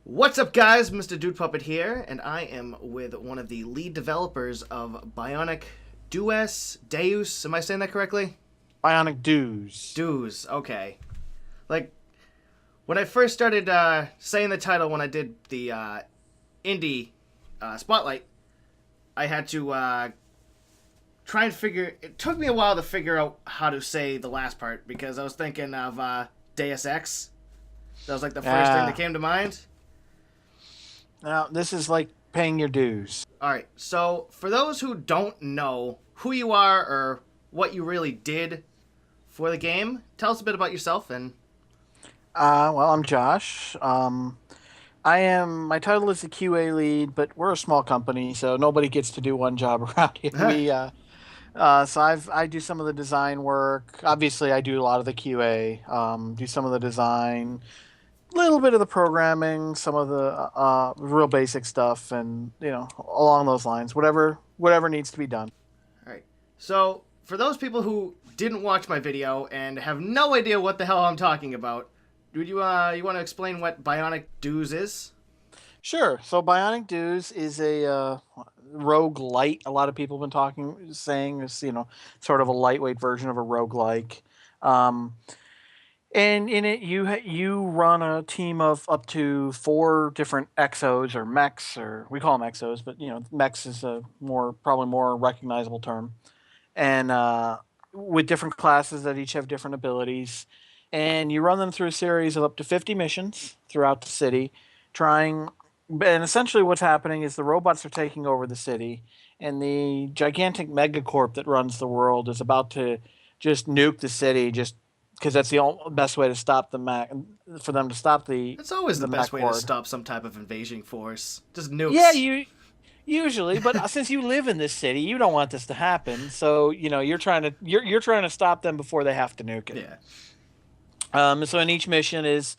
What's up, guys? Mr. Dude Puppet here, and I am with one of the lead developers of Bionic Dues. Am I saying that correctly? Bionic Dues. Dues. Okay. Like when I first started saying the title when I did the indie spotlight, I had to try and figure. It took me a while to figure out how to say the last part because I was thinking of Deus Ex. That was like the first thing that came to mind. Now, this is like paying your dues. All right. So, for those who don't know who you are or what you really did for the game, tell us a bit about yourself and Well, I'm Josh. My title is the QA lead, but we're a small company, so nobody gets to do one job around here. I do some of the design work. Obviously, I do a lot of the QA, do some of the design, little bit of the programming, some of the real basic stuff, and along those lines, whatever needs to be done. all right. So, for those people who didn't watch my video and have no idea what the hell I'm talking about, would you want to explain what Bionic Dues is? Sure. So Bionic Dues is a rogue light. A lot of people have been saying it's sort of a lightweight version of a roguelike. Um, and in it, you run a team of up to 4 different exos or mechs, or we call them exos, but mechs is a probably more recognizable term. And with different classes that each have different abilities, and you run them through a series of up to 50 missions throughout the city, trying. And essentially, what's happening is the robots are taking over the city, and the gigantic megacorp that runs the world is about to just nuke the city, just because that's the best way to stop the mech, for them to stop the. It's always the best mech way horde. to stop some type of invasion force. Just nukes. Yeah, usually, but since you live in this city, you don't want this to happen. So you're trying to stop them before they have to nuke it. Yeah. So in each mission is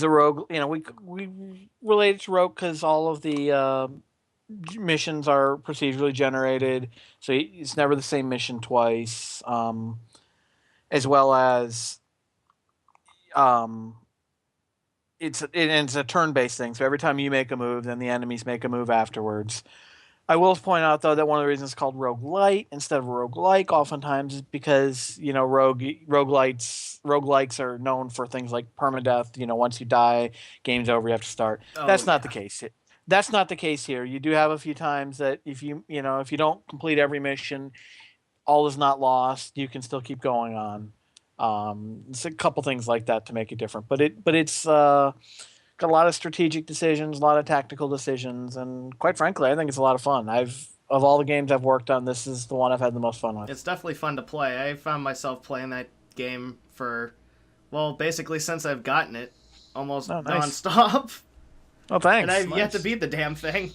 a rogue. We relate it to rogue because all of the missions are procedurally generated, so it's never the same mission twice. As well as it's a turn-based thing. So every time you make a move, then the enemies make a move afterwards. I will point out though that one of the reasons it's called roguelite instead of roguelike oftentimes is because roguelikes are known for things like permadeath. Once you die, game's over, you have to start. Oh, That's not yeah. the case. That's not the case here. You do have a few times that if you don't complete every mission, all is not lost. You can still keep going on. It's a couple things like that to make it different, but it's got a lot of strategic decisions, a lot of tactical decisions, and quite frankly, I think it's a lot of fun. Of all the games I've worked on, this is the one I've had the most fun with. It's definitely fun to play. I found myself playing that game for, well, basically since I've gotten it, almost Nice. nonstop. Oh, thanks. And I've Nice. yet to beat the damn thing.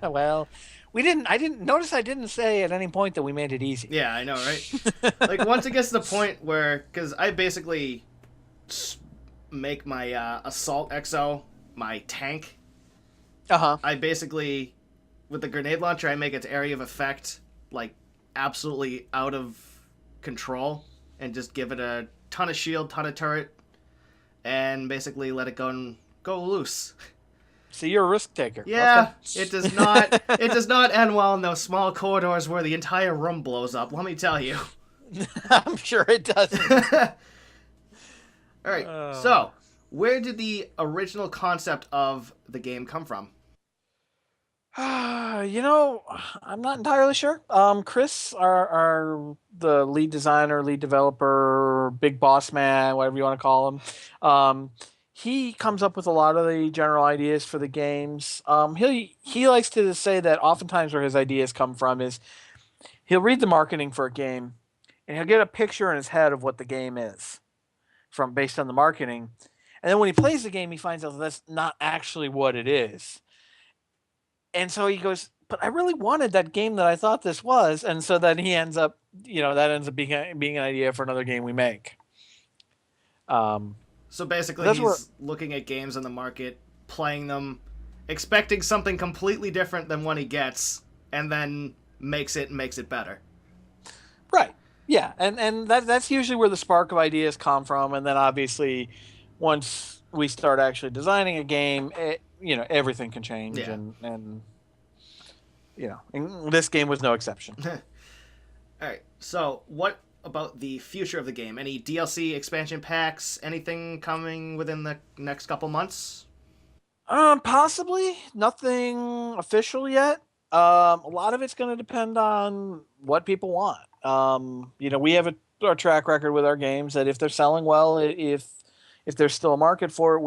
Well, I didn't notice. I didn't say at any point that we made it easy. Yeah, I know, right? Like, once it gets to the point where, because I basically make my assault exo my tank. I basically, with the grenade launcher, I make its area of effect like absolutely out of control and just give it a ton of shield, ton of turret, and basically let it go loose. So you're a risk taker. Yeah, Okay. it does not. It does not end well in those small corridors where the entire room blows up. Let me tell you. I'm sure it doesn't. All right. So, where did the original concept of the game come from? I'm not entirely sure. Chris, the lead designer, lead developer, big boss man, whatever you want to call him. He comes up with a lot of the general ideas for the games. He likes to say that oftentimes where his ideas come from is he'll read the marketing for a game, and he'll get a picture in his head of what the game is based on the marketing, and then when he plays the game, he finds out that's not actually what it is. And so he goes, but I really wanted that game that I thought this was. And so then he ends up, that ends up being an idea for another game we make. So basically, he's looking at games on the market, playing them, expecting something completely different than what he gets, and then makes it better. Right. Yeah. And that's usually where the spark of ideas come from. And then obviously once we start actually designing a game, everything can change, Yeah. and and this game was no exception. All right. So, what about the future of the game? Any DLC expansion packs? Anything coming within the next couple months? Possibly nothing official yet. A lot of it's going to depend on what people want. We have our track record with our games that if they're selling well, if there's still a market for it,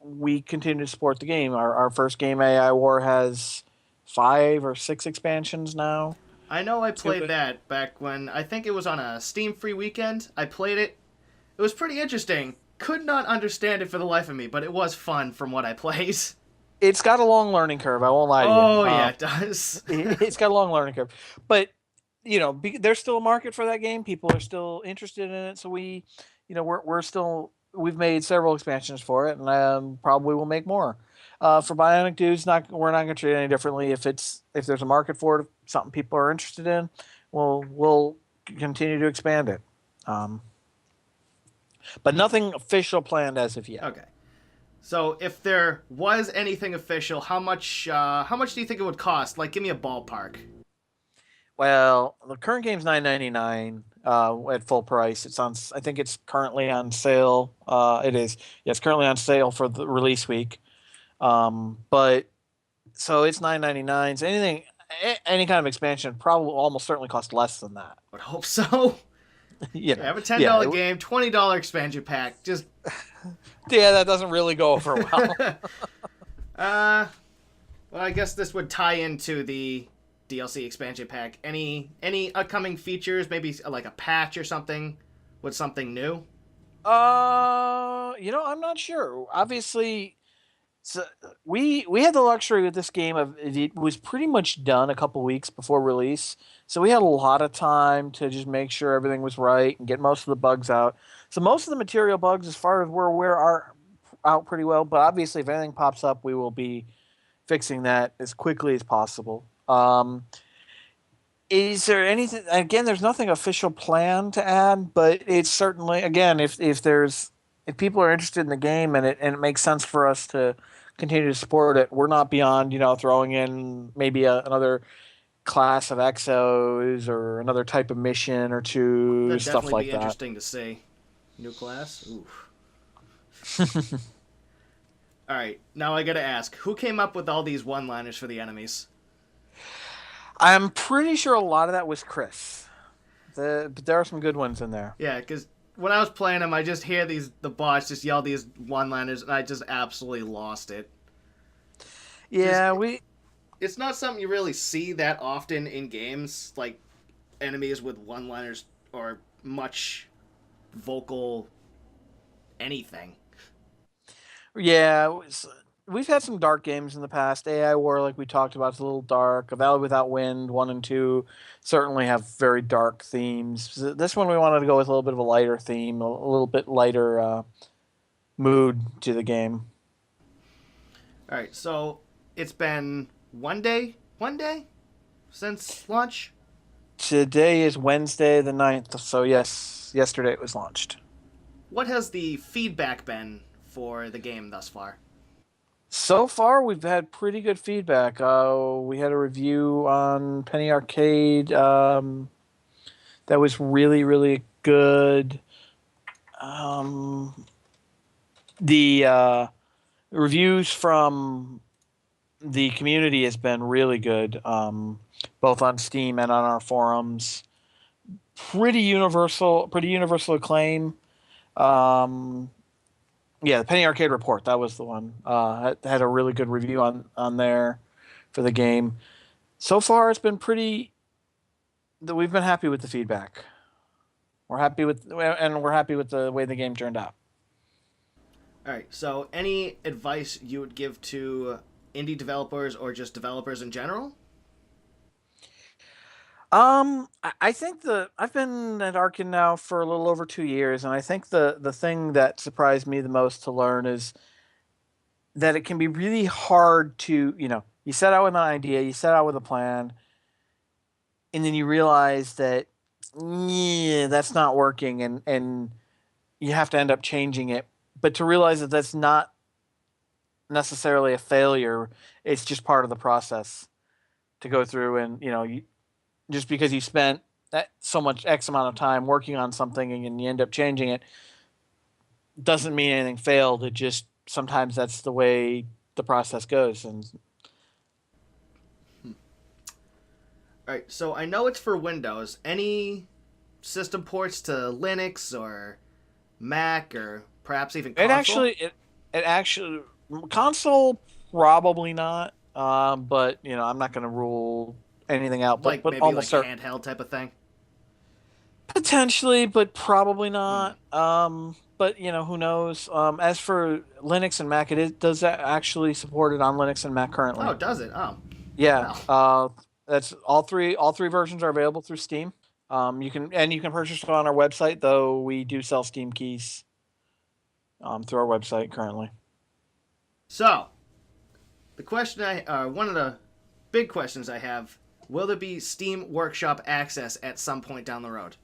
we continue to support the game. Our first game, AI War, has 5 or 6 expansions now. I know I played that back when I think it was on a Steam free weekend. I played it. It was pretty interesting. Could not understand it for the life of me, but it was fun from what I played. It's got a long learning curve. I won't lie to you. Oh yeah, it does. It's got a long learning curve, but there's still a market for that game. People are still interested in it, so we've made several expansions for it, and probably will make more. For Bionic Dudes, we're not going to treat it any differently. If there's a market for it, something people are interested in, we'll continue to expand it. But nothing official planned as of yet. Okay. So if there was anything official, how much do you think it would cost? Like, give me a ballpark. Well, the current game's $9.99 at full price. I think it's currently on sale. It is. Yeah, it's currently on sale for the release week. But so it's $9.99. So any kind of expansion probably almost certainly costs less than that. I would hope so. Yeah, have a $10 game, $20 expansion pack. Just that doesn't really go over well. Well, I guess this would tie into the DLC expansion pack. Any upcoming features? Maybe like a patch or something with something new. I'm not sure. Obviously, so we had the luxury with this game of it was pretty much done a couple weeks before release, so we had a lot of time to just make sure everything was right and get most of the bugs out. So most of the material bugs, as far as we're aware, are out pretty well. But obviously, if anything pops up, we will be fixing that as quickly as possible. Is there anything? Again, there's nothing official planned to add, but it's certainly, again, if people are interested in the game and it makes sense for us to continue to support it, we're not beyond throwing in maybe another class of exos or another type of mission or two. That'd stuff like be that. Interesting to see. New class. Oof. All right, now I gotta ask, who came up with all these one-liners for the enemies? I'm pretty sure a lot of that was Chris. But there are some good ones in there. Yeah, because when I was playing them, I just hear the boss just yell these one-liners, and I just absolutely lost it. Yeah, It's not something you really see that often in games, like enemies with one-liners or much vocal anything. Yeah, we've had some dark games in the past. AI War, like we talked about, is a little dark. A Valley Without Wind 1 and 2 certainly have very dark themes. This one we wanted to go with a little bit of a lighter theme, a little bit lighter mood to the game. All right, so it's been one day since launch. Today is Wednesday the 9th, so yes, yesterday it was launched. What has the feedback been for the game thus far? So far, we've had pretty good feedback. We had a review on Penny Arcade that was really, really good. The reviews from the community has been really good, both on Steam and on our forums. Pretty universal acclaim. Yeah, the Penny Arcade Report, that was the one. Had a really good review on there for the game. So far, it's been we've been happy with the feedback. We're happy with the way the game turned out. All right. So, any advice you would give to indie developers or just developers in general? I think I've been at Arkin now for a little over 2 years, and I think the thing that surprised me the most to learn is that it can be really hard to, you set out with an idea, you set out with a plan, and then you realize that that's not working, and you have to end up changing it but to realize that that's not necessarily a failure, it's just part of the process to go through. And just because you spent so much X amount of time working on something and you end up changing it doesn't mean anything failed. It just sometimes that's the way the process goes. And all right, so I know it's for Windows. Any system ports to Linux or Mac or perhaps even console? it actually console probably not. But I'm not going to rule anything out. But Like maybe almost like handheld type of thing. potentially, but probably not. But who knows? As for Linux and Mac, does that actually support it on Linux and Mac currently? Oh, does it? Oh, Yeah. That's all three. All three versions are available through Steam. You can purchase it on our website, though we do sell Steam keys through our website currently. So, the question one of the big questions I have: will there be Steam Workshop access at some point down the road?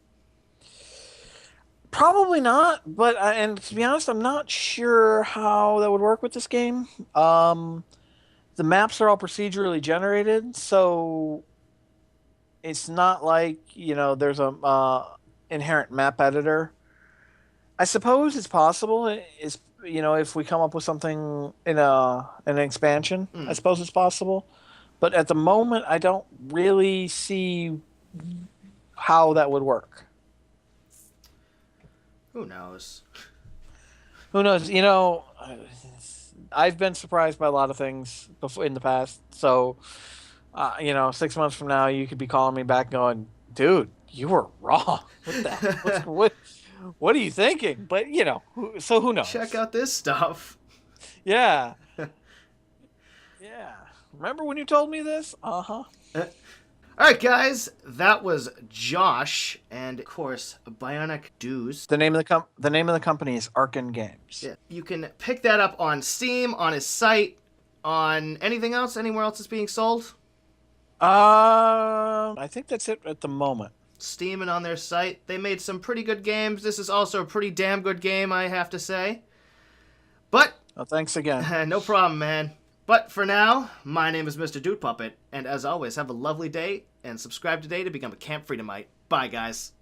Probably not, but and to be honest, I'm not sure how that would work with this game. The maps are all procedurally generated, so it's not like there's a inherent map editor. I suppose it's possible. Is if we come up with something in an expansion, I suppose it's possible. But at the moment, I don't really see how that would work. Who knows? Who knows? I've been surprised by a lot of things before in the past. So, 6 months from now, you could be calling me back, going, "Dude, you were wrong. What the? what are you thinking?" But so who knows? Check out this stuff. Yeah. Yeah. Remember when you told me this? Uh-huh. All right, guys, that was Josh, and of course, Bionic Dues. The name of the company is Arkan Games. Yeah, you can pick that up on Steam, on his site, on anything else, anywhere else it's being sold. I think that's it at the moment. Steam and on their site, they made some pretty good games. This is also a pretty damn good game, I have to say. But thanks again. No problem, man. But for now, my name is Mr. Dude Puppet, and as always, have a lovely day, and subscribe today to become a Camp Freedomite. Bye, guys.